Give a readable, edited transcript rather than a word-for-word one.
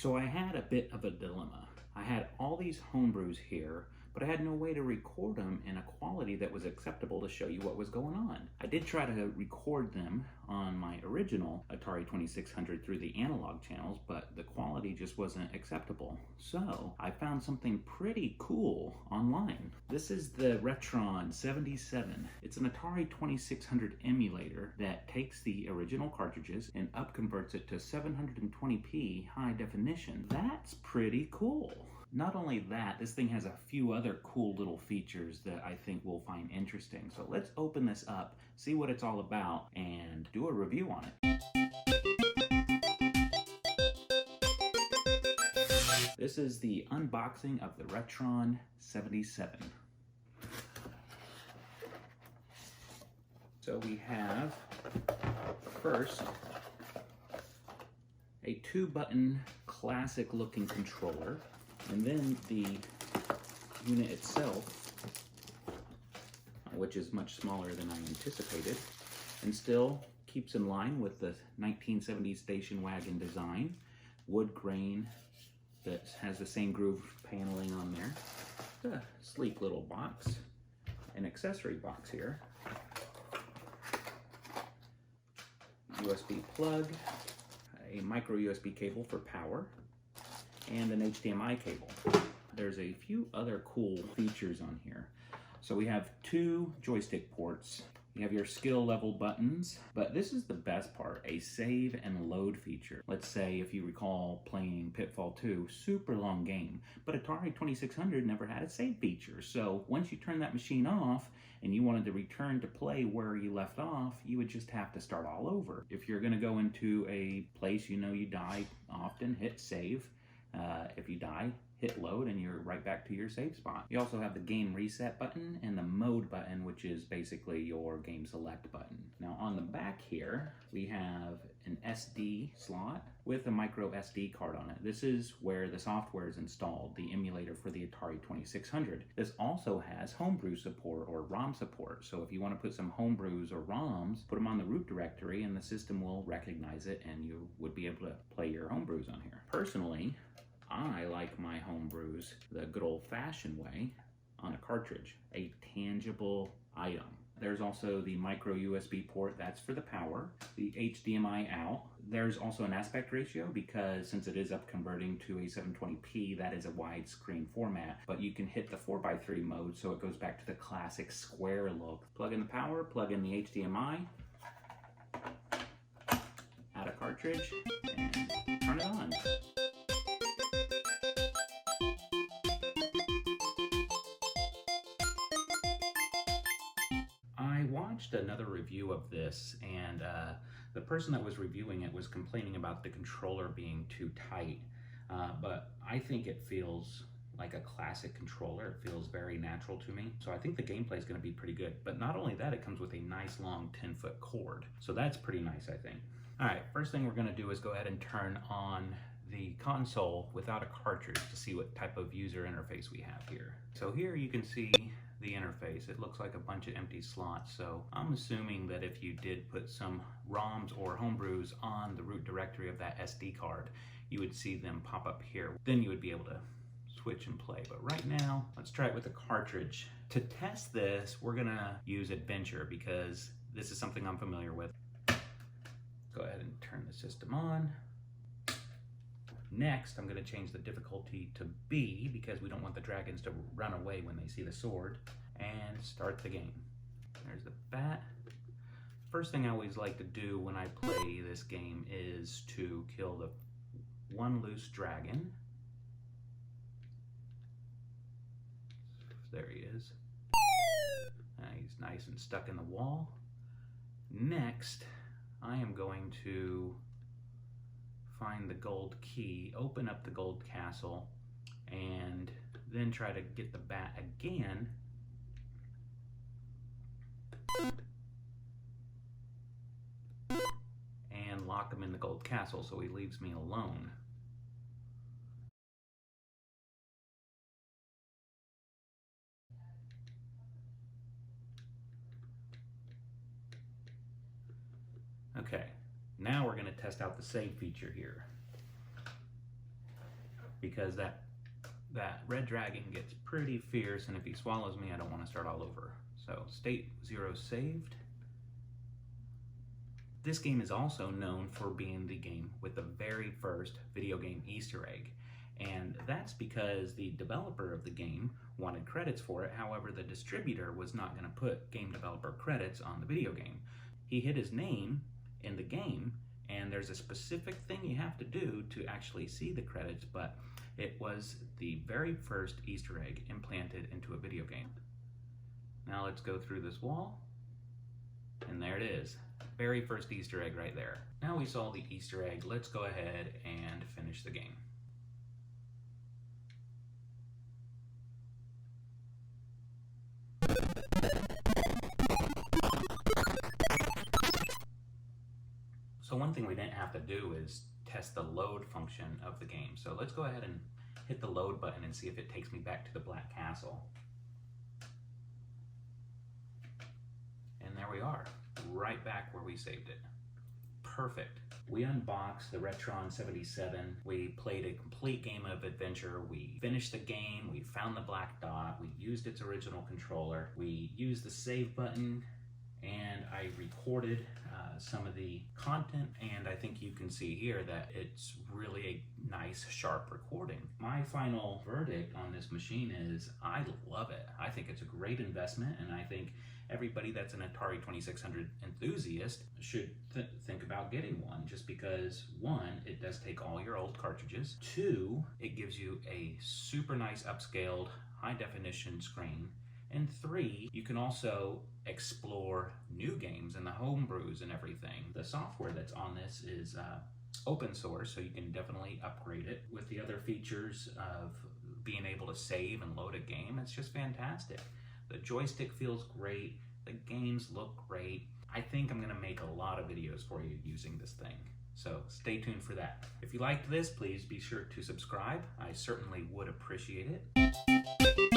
So I had a bit of a dilemma. I had all these homebrews here, but I had no way to record them in a quality that was acceptable to show you what was going on. I did try to record them on my original Atari 2600 through the analog channels, but the quality just wasn't acceptable. So I found something pretty cool online. This is the RetroN 77. It's an Atari 2600 emulator that takes the original cartridges and upconverts it to 720p high definition. That's pretty cool. Not only that, this thing has a few other cool little features that I think we'll find interesting. So let's open this up, see what it's all about, and do a review on it. This is the unboxing of the RetroN 77. So we have, first, a 2-button classic looking controller. And then the unit itself, which is much smaller than I anticipated, and still keeps in line with the 1970s station wagon design. Wood grain that has the same groove paneling on there. It's a sleek little box, an accessory box here. USB plug, a micro USB cable for power, and an HDMI cable. There's a few other cool features on here. So we have 2 joystick ports. You have your skill level buttons, but this is the best part, a save and load feature. Let's say if you recall playing Pitfall 2, super long game, but Atari 2600 never had a save feature. So once you turn that machine off and you wanted to return to play where you left off, you would just have to start all over. If you're gonna go into a place you know you die often, hit save. If you die, hit load and you're right back to your save spot. You also have the game reset button and the mode button, which is basically your game select button. Now on the back here, we have an SD slot with a micro SD card on it. This is where the software is installed, the emulator for the Atari 2600. This also has homebrew support or ROM support. So if you want to put some homebrews or ROMs, put them on the root directory and the system will recognize it and you would be able to play your homebrews on here. Personally, I like my homebrews the good old-fashioned way on a cartridge, a tangible item. There's also the micro USB port, that's for the power, the HDMI out. There's also an aspect ratio because since it is up converting to a 720p, that is a widescreen format, but you can hit the 4:3 mode so it goes back to the classic square look. Plug in the power, plug in the HDMI, add a cartridge, and turn it on. I watched another review of this and the person that was reviewing it was complaining about the controller being too tight, but I think it feels like a classic controller. It feels very natural to me. So I think the gameplay is going to be pretty good. But not only that, it comes with a nice long 10-foot cord. So that's pretty nice, I think. All right, first thing we're going to do is go ahead and turn on the console without a cartridge to see what type of user interface we have here. So here you can see the interface. It looks like a bunch of empty slots, so I'm assuming that if you did put some ROMs or homebrews on the root directory of that SD card, you would see them pop up here. Then you would be able to switch and play. But right now, let's try it with a cartridge. To test this, we're gonna use Adventure because this is something I'm familiar with. Go ahead and turn the system on. Next, I'm going to change the difficulty to B because we don't want the dragons to run away when they see the sword, and start the game. There's the bat. First thing I always like to do when I play this game is to kill the one loose dragon. There he is. He's nice and stuck in the wall. Next, I am going to find the gold key, open up the gold castle, and then try to get the bat again. And lock him in the gold castle so he leaves me alone. Okay, now we're going to test out the save feature here. because that red dragon gets pretty fierce, and if he swallows me, I don't want to start all over. So state 0 saved. This game is also known for being the game with the very first video game Easter egg. And that's because the developer of the game wanted credits for it. However, the distributor was not going to put game developer credits on the video game. He hid his name in the game, and there's a specific thing you have to do to actually see the credits, but it was the very first Easter egg implanted into a video game. Now let's go through this wall, and there it is. Very first Easter egg right there. Now we saw the Easter egg, let's go ahead and finish the game. So one thing we didn't have to do is test the load function of the game. So let's go ahead and hit the load button and see if it takes me back to the Black Castle. And there we are, right back where we saved it. Perfect. We unboxed the RetroN 77. We played a complete game of adventure. We finished the game. We found the black dot. We used its original controller. We used the save button, and I recorded some of the content, and I think you can see here that it's really a nice, sharp recording. My final verdict on this machine is I love it. I think it's a great investment, and I think everybody that's an Atari 2600 enthusiast should think about getting one, just because, one, it does take all your old cartridges. Two, it gives you a super nice upscaled high definition screen. And three, you can also explore new games and the homebrews and everything. The software that's on this is open source, so you can definitely upgrade it with the other features of being able to save and load a game. It's just fantastic. The joystick feels great. The games look great. I think I'm gonna make a lot of videos for you using this thing. So stay tuned for that. If you liked this, please be sure to subscribe. I certainly would appreciate it.